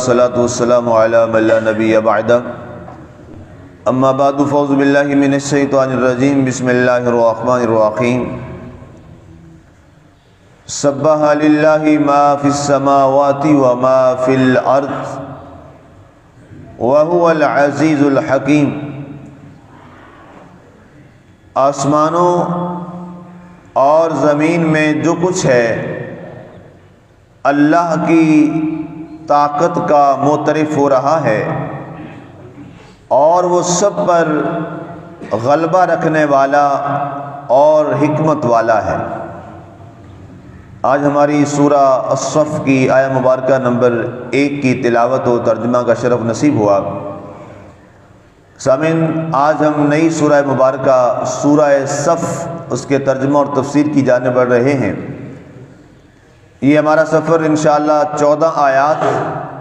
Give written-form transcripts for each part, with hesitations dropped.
والصلاة والسلام على من لا نبي بعده اما بعد فاعوذ باللہ من الشیطان الرجیم بسم اللہ الرحمن الرحیم سبح للہ ما فی السماوات وما فی الارض وهو العزیز الحکیم۔ آسمانوں اور زمین میں جو کچھ ہے اللہ کی طاقت کا معترف ہو رہا ہے اور وہ سب پر غلبہ رکھنے والا اور حکمت والا ہے۔ آج ہماری سورہ الصف کی آیہ مبارکہ نمبر 1 کی تلاوت و ترجمہ کا شرف نصیب ہوا۔ سامعین، آج ہم نئی سورہ مبارکہ سورہ صف اس کے ترجمہ اور تفسیر کی جانب بڑھ رہے ہیں۔ یہ ہمارا سفر انشاءاللہ 14 آیات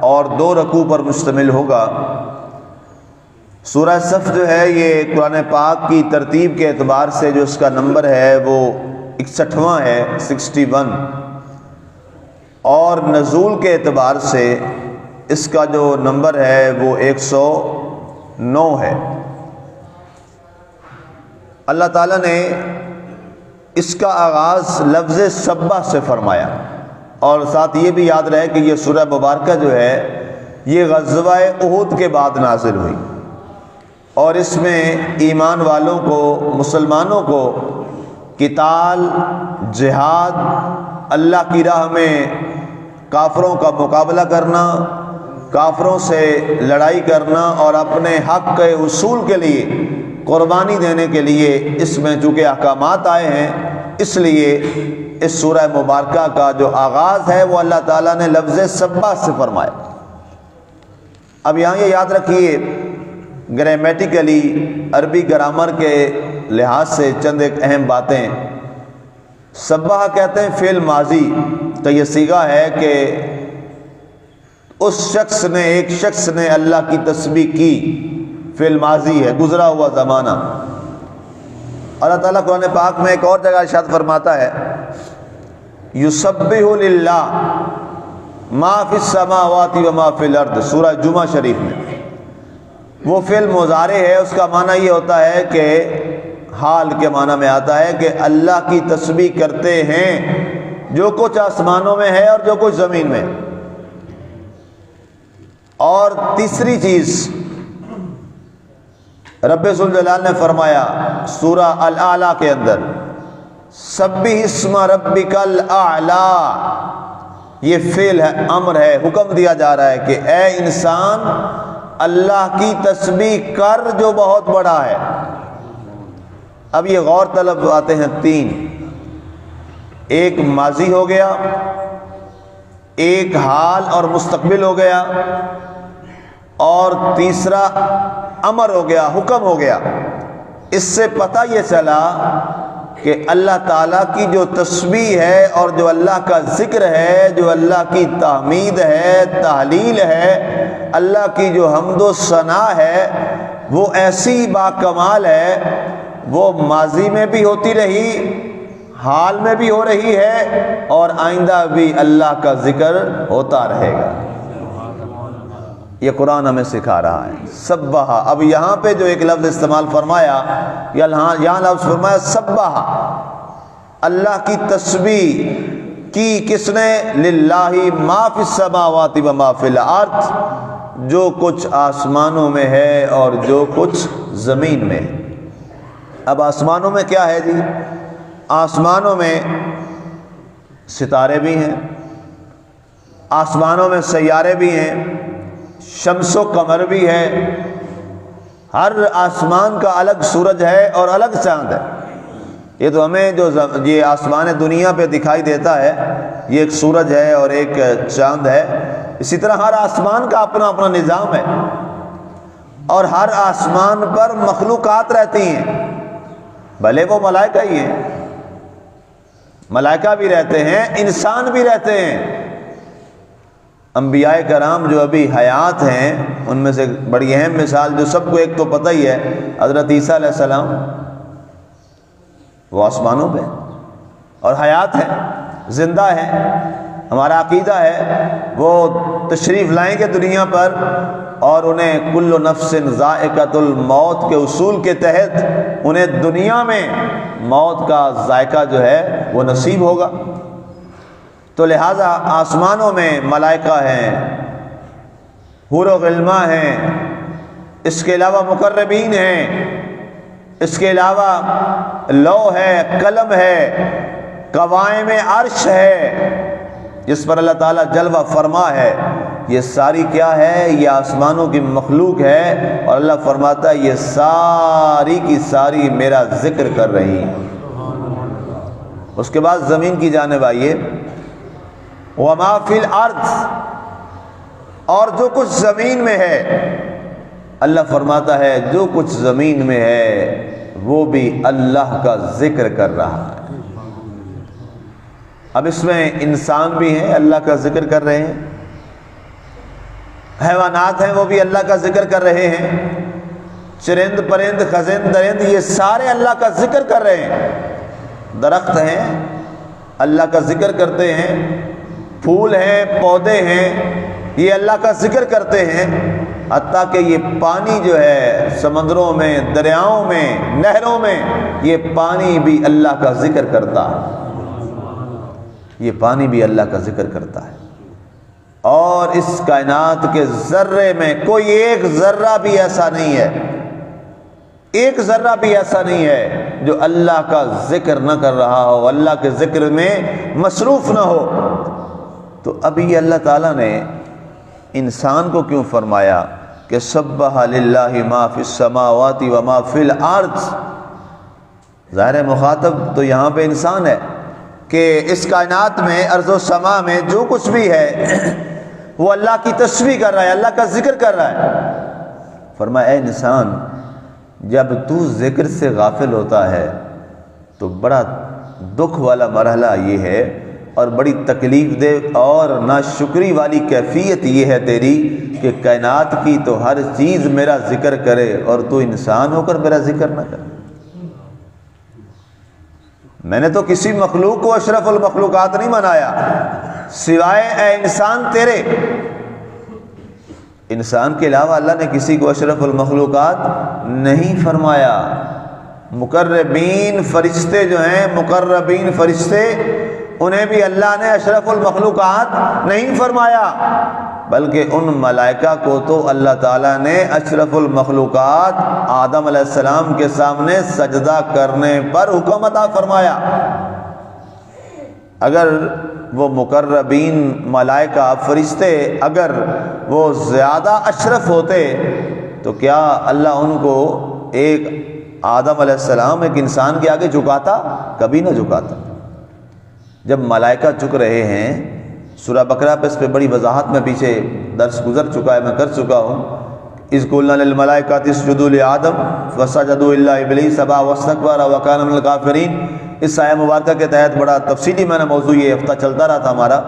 اور 2 رکوع پر مشتمل ہوگا۔ سورہ صف جو ہے یہ قرآن پاک کی ترتیب کے اعتبار سے جو اس کا نمبر ہے وہ 61واں ہے 61، اور نزول کے اعتبار سے اس کا جو نمبر ہے وہ 109 ہے۔ اللہ تعالیٰ نے اس کا آغاز لفظ سبح سے فرمایا، اور ساتھ یہ بھی یاد رہے کہ یہ سورہ مبارکہ جو ہے یہ غزوہ احد کے بعد نازل ہوئی، اور اس میں ایمان والوں کو، مسلمانوں کو قتال، جہاد، اللہ کی راہ میں کافروں کا مقابلہ کرنا، کافروں سے لڑائی کرنا اور اپنے حق کے حصول کے لیے قربانی دینے کے لیے اس میں چونکہ احکامات آئے ہیں، اس لیے اس سورہ مبارکہ کا جو آغاز ہے وہ اللہ تعالیٰ نے لفظ سبح سے فرمایا۔ اب یہاں یہ یاد رکھیے، گرامیٹیکلی عربی گرامر کے لحاظ سے چند ایک اہم باتیں۔ سبح کہتے ہیں فعل ماضی کا یہ صیغہ ہے کہ اس شخص نے، ایک شخص نے اللہ کی تسبیح کی، فعل ماضی ہے، گزرا ہوا زمانہ۔ اللہ تعالیٰ قرآن پاک میں ایک اور جگہ ارشاد فرماتا ہے یسبح للہ ما فی السماوات وما فی الارض، سورہ جمعہ شریف میں۔ وہ فعل مضارع ہے، اس کا معنی یہ ہوتا ہے کہ حال کے معنی میں آتا ہے کہ اللہ کی تسبیح کرتے ہیں جو کچھ آسمانوں میں ہے اور جو کچھ زمین میں۔ اور تیسری چیز رب ذوالجلال نے فرمایا سورہ الاعلیٰ کے اندر، سبح اسم ربک الاعلیٰ، یہ فعل ہے، امر ہے، حکم دیا جا رہا ہے کہ اے انسان اللہ کی تسبیح کر جو بہت بڑا ہے۔ اب یہ غور طلب آتے ہیں 3، ایک ماضی ہو گیا، ایک حال اور مستقبل ہو گیا، اور تیسرا امر ہو گیا، حکم ہو گیا۔ اس سے پتہ یہ چلا کہ اللہ تعالیٰ کی جو تسبیح ہے اور جو اللہ کا ذکر ہے، جو اللہ کی تحمید ہے، تحلیل ہے، اللہ کی جو حمد و ثنا ہے، وہ ایسی باکمال ہے، وہ ماضی میں بھی ہوتی رہی، حال میں بھی ہو رہی ہے، اور آئندہ بھی اللہ کا ذکر ہوتا رہے گا۔ یہ قرآن ہمیں سکھا رہا ہے سبح۔ اب یہاں پہ جو ایک لفظ استعمال فرمایا، یہاں لفظ فرمایا سبح، اللہ کی تسبیح کی کس نے؟ للہ ما فی السماوات وما فی الارض، جو کچھ آسمانوں میں ہے اور جو کچھ زمین میں ہے۔ اب آسمانوں میں کیا ہے جی؟ آسمانوں میں ستارے بھی ہیں، آسمانوں میں سیارے بھی ہیں، شمس و قمر بھی ہے، ہر آسمان کا الگ سورج ہے اور الگ چاند ہے۔ یہ تو ہمیں جو یہ آسمان دنیا پہ دکھائی دیتا ہے، یہ ایک سورج ہے اور ایک چاند ہے، اسی طرح ہر آسمان کا اپنا اپنا نظام ہے، اور ہر آسمان پر مخلوقات رہتی ہیں، بھلے وہ ملائکہ ہی ہیں، ملائکہ بھی رہتے ہیں، انسان بھی رہتے ہیں۔ انبیاء کرام جو ابھی حیات ہیں، ان میں سے بڑی اہم مثال جو سب کو ایک تو پتہ ہی ہے، حضرت عیسیٰ علیہ السلام، وہ آسمانوں پہ اور حیات ہے، زندہ ہے۔ ہمارا عقیدہ ہے وہ تشریف لائیں گے دنیا پر اور انہیں کل نفس ذائقۃ الموت کے اصول کے تحت انہیں دنیا میں موت کا ذائقہ جو ہے وہ نصیب ہوگا۔ تو لہٰذا آسمانوں میں ملائکہ ہیں، حور و غلماں ہیں، اس کے علاوہ مقربین ہیں، اس کے علاوہ لوح ہے، قلم ہے، قوائم عرش ہے جس پر اللہ تعالیٰ جلوہ فرما ہے، یہ ساری کیا ہے؟ یہ آسمانوں کی مخلوق ہے، اور اللہ فرماتا ہے یہ ساری کی ساری میرا ذکر کر رہی ہیں۔ اس کے بعد زمین کی جانب آئیے، وما فی الارض، اور جو کچھ زمین میں ہے، اللہ فرماتا ہے جو کچھ زمین میں ہے وہ بھی اللہ کا ذکر کر رہا ہے۔ اب اس میں انسان بھی ہیں، اللہ کا ذکر کر رہے ہیں، حیوانات ہیں وہ بھی اللہ کا ذکر کر رہے ہیں، چرند پرند خزند درند یہ سارے اللہ کا ذکر کر رہے ہیں، درخت ہیں اللہ کا ذکر کرتے ہیں، پھول ہیں، پودے ہیں، یہ اللہ کا ذکر کرتے ہیں، حتیٰ کہ یہ پانی جو ہے سمندروں میں، دریاؤں میں، نہروں میں، یہ پانی بھی اللہ کا ذکر کرتا ہے، یہ پانی بھی اللہ کا ذکر کرتا ہے۔ اور اس کائنات کے ذرے میں کوئی ایک ذرہ بھی ایسا نہیں ہے، ایک ذرہ بھی ایسا نہیں ہے جو اللہ کا ذکر نہ کر رہا ہو، اللہ کے ذکر میں مصروف نہ ہو۔ تو ابھی اللہ تعالیٰ نے انسان کو کیوں فرمایا کہ سبح للہ ما فی السماوات و ما فی الارض؟ ظاہر مخاطب تو یہاں پہ انسان ہے کہ اس کائنات میں، ارض و سما میں جو کچھ بھی ہے وہ اللہ کی تسبیح کر رہا ہے، اللہ کا ذکر کر رہا ہے۔ فرمایا اے انسان، جب تو ذکر سے غافل ہوتا ہے تو بڑا دکھ والا مرحلہ یہ ہے، اور بڑی تکلیف دہ اور ناشکری والی کیفیت یہ ہے تیری کہ کائنات کی تو ہر چیز میرا ذکر کرے اور تو انسان ہو کر میرا ذکر نہ کرے۔ میں نے تو کسی مخلوق کو اشرف المخلوقات نہیں بنایا سوائے اے انسان تیرے، انسان کے علاوہ اللہ نے کسی کو اشرف المخلوقات نہیں فرمایا۔ مقربین فرشتے جو ہیں، مقربین فرشتے، انہیں بھی اللہ نے اشرف المخلوقات نہیں فرمایا، بلکہ ان ملائکہ کو تو اللہ تعالیٰ نے اشرف المخلوقات آدم علیہ السلام کے سامنے سجدہ کرنے پر حکم عطا فرمایا۔ اگر وہ مقربین ملائکہ فرشتے اگر وہ زیادہ اشرف ہوتے تو کیا اللہ ان کو ایک آدم علیہ السلام ایک انسان کے آگے جھکاتا؟ کبھی نہ جھکاتا۔ جب ملائکہ جھک رہے ہیں، سورہ بقرہ پہ اس پہ بڑی وضاحت میں پیچھے درس گزر چکا ہے، میں کر چکا ہوں۔ اذ قلنا للملائکۃ اسجدوا لآدم فسجدوا الا ابلیس ابى واستكبر وكان من الكافرین۔ اس آیہ مبارکہ کے تحت بڑا تفصیلی میں نے موضوع یہ ہفتہ چلتا رہا تھا ہمارا۔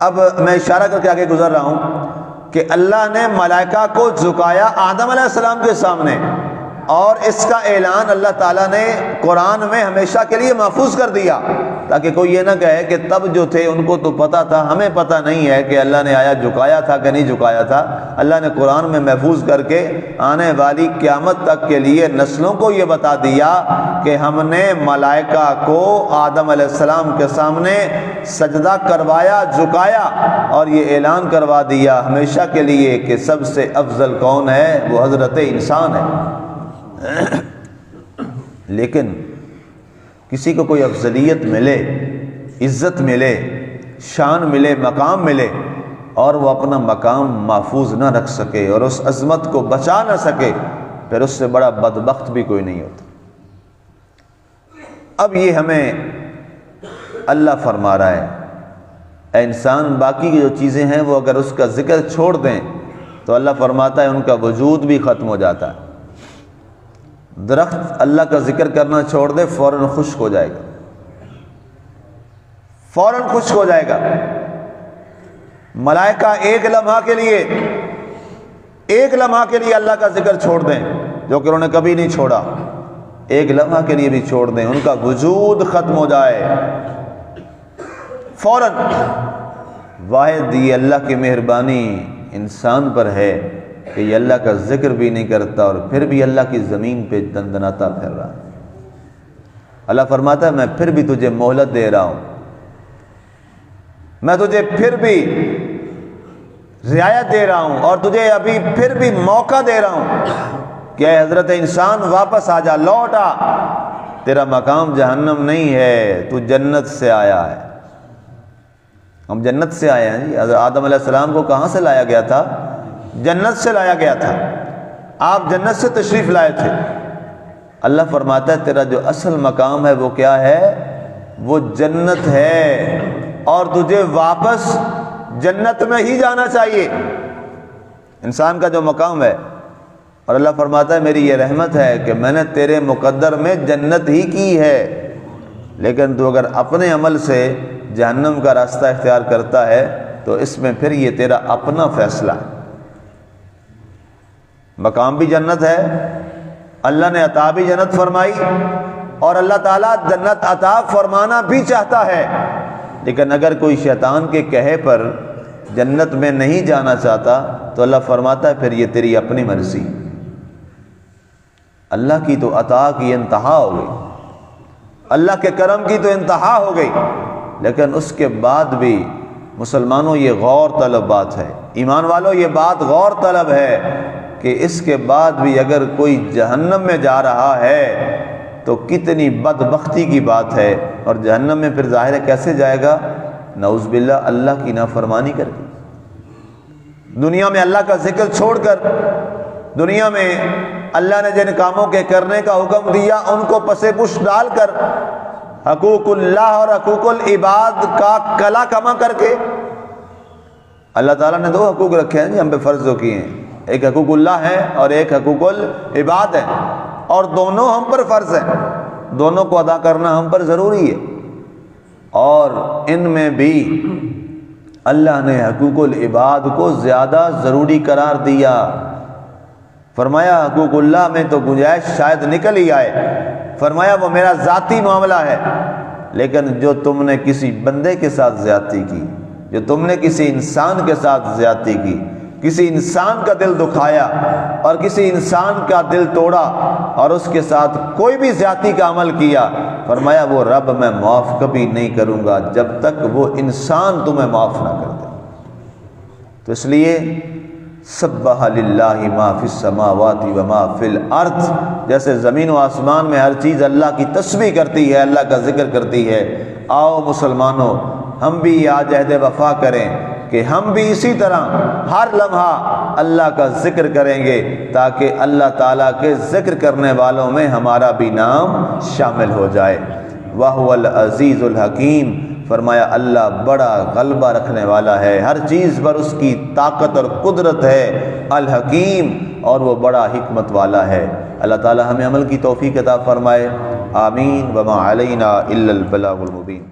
اب میں اشارہ کر کے آگے گزر رہا ہوں کہ اللہ نے ملائکہ کو جھکایا آدم علیہ السلام کے سامنے، اور اس کا اعلان اللہ تعالیٰ نے قرآن میں ہمیشہ کے لیے محفوظ کر دیا، تاکہ کوئی یہ نہ کہے کہ تب جو تھے ان کو تو پتہ تھا، ہمیں پتہ نہیں ہے کہ اللہ نے آیا جھکایا تھا کہ نہیں جھکایا تھا۔ اللہ نے قرآن میں محفوظ کر کے آنے والی قیامت تک کے لیے نسلوں کو یہ بتا دیا کہ ہم نے ملائکہ کو آدم علیہ السلام کے سامنے سجدہ کروایا، جھکایا، اور یہ اعلان کروا دیا ہمیشہ کے لیے کہ سب سے افضل کون ہے؟ وہ حضرت انسان ہے۔ لیکن کسی کو کوئی افضلیت ملے، عزت ملے، شان ملے، مقام ملے، اور وہ اپنا مقام محفوظ نہ رکھ سکے اور اس عظمت کو بچا نہ سکے، پھر اس سے بڑا بدبخت بھی کوئی نہیں ہوتا۔ اب یہ ہمیں اللہ فرما رہا ہے اے انسان، باقی کی جو چیزیں ہیں وہ اگر اس کا ذکر چھوڑ دیں تو اللہ فرماتا ہے ان کا وجود بھی ختم ہو جاتا ہے۔ درخت اللہ کا ذکر کرنا چھوڑ دے فوراً خشک ہو جائے گا، فوراً خشک ہو جائے گا۔ ملائکہ ایک لمحہ کے لیے اللہ کا ذکر چھوڑ دیں، جو کہ انہوں نے کبھی نہیں چھوڑا، ایک لمحہ کے لیے بھی چھوڑ دیں، ان کا وجود ختم ہو جائے فوراً۔ واحد یہ اللہ کی مہربانی انسان پر ہے کہ یہ اللہ کا ذکر بھی نہیں کرتا اور پھر بھی اللہ کی زمین پہ دندناتا پھر رہا ہے۔ اللہ فرماتا ہے میں پھر بھی تجھے مہلت دے رہا ہوں، میں تجھے پھر بھی رعایت دے رہا ہوں اور تجھے ابھی پھر بھی موقع دے رہا ہوں کہ اے حضرت انسان واپس آ جا، لوٹ آ، تیرا مقام جہنم نہیں ہے، تو جنت سے آیا ہے۔ ہم جنت سے آئے ہیں جی۔ حضرت آدم علیہ السلام کو کہاں سے لایا گیا تھا؟ جنت سے لایا گیا تھا، آپ جنت سے تشریف لائے تھے۔ اللہ فرماتا ہے تیرا جو اصل مقام ہے وہ کیا ہے؟ وہ جنت ہے، اور تجھے واپس جنت میں ہی جانا چاہیے، انسان کا جو مقام ہے۔ اور اللہ فرماتا ہے میری یہ رحمت ہے کہ میں نے تیرے مقدر میں جنت ہی کی ہے، لیکن تو اگر اپنے عمل سے جہنم کا راستہ اختیار کرتا ہے تو اس میں پھر یہ تیرا اپنا فیصلہ ہے۔ مقام بھی جنت ہے، اللہ نے عطا بھی جنت فرمائی، اور اللہ تعالیٰ جنت عطا فرمانا بھی چاہتا ہے، لیکن اگر کوئی شیطان کے کہے پر جنت میں نہیں جانا چاہتا تو اللہ فرماتا ہے پھر یہ تیری اپنی مرضی۔ اللہ کی تو عطا کی انتہا ہو گئی، اللہ کے کرم کی تو انتہا ہو گئی، لیکن اس کے بعد بھی مسلمانوں یہ غور طلب بات ہے، ایمان والوں یہ بات غور طلب ہے کہ اس کے بعد بھی اگر کوئی جہنم میں جا رہا ہے تو کتنی بدبختی کی بات ہے، اور جہنم میں پھر ظاہر ہے کیسے جائے گا؟ نعوذ باللہ اللہ کی نافرمانی کر کے، دنیا میں اللہ کا ذکر چھوڑ کر، دنیا میں اللہ نے جن کاموں کے کرنے کا حکم دیا ان کو پسے پش ڈال کر، حقوق اللہ اور حقوق العباد کا کلا کما کر کے۔ اللہ تعالیٰ نے دو حقوق رکھے ہیں جی ہم پہ فرض کیے ہیں، ایک حقوق اللہ ہے اور ایک حقوق العباد ہے، اور دونوں ہم پر فرض ہیں، دونوں کو ادا کرنا ہم پر ضروری ہے۔ اور ان میں بھی اللہ نے حقوق العباد کو زیادہ ضروری قرار دیا، فرمایا حقوق اللہ میں تو گنجائش شاید نکل ہی آئے، فرمایا وہ میرا ذاتی معاملہ ہے، لیکن جو تم نے کسی بندے کے ساتھ زیادتی کی، جو تم نے کسی انسان کے ساتھ زیادتی کی، کسی انسان کا دل دکھایا اور کسی انسان کا دل توڑا اور اس کے ساتھ کوئی بھی زیادتی کا عمل کیا، فرمایا وہ رب میں معاف کبھی نہیں کروں گا جب تک وہ انسان تمہیں معاف نہ کر دے۔ تو اس لیے سبح للہ ما فی السماوات و ما فی الارض، جیسے زمین و آسمان میں ہر چیز اللہ کی تسبیح کرتی ہے، اللہ کا ذکر کرتی ہے، آؤ مسلمانوں ہم بھی یہ عہد وفا کریں کہ ہم بھی اسی طرح ہر لمحہ اللہ کا ذکر کریں گے، تاکہ اللہ تعالیٰ کے ذکر کرنے والوں میں ہمارا بھی نام شامل ہو جائے۔ وَهُوَ الْعَزِيزُ الْحَكِيمُ، فرمایا اللہ بڑا غلبہ رکھنے والا ہے، ہر چیز پر اس کی طاقت اور قدرت ہے، الحکیم، اور وہ بڑا حکمت والا ہے۔ اللہ تعالیٰ ہمیں عمل کی توفیق عطا فرمائے، آمین۔ وما علینا الا البلاغ المبین۔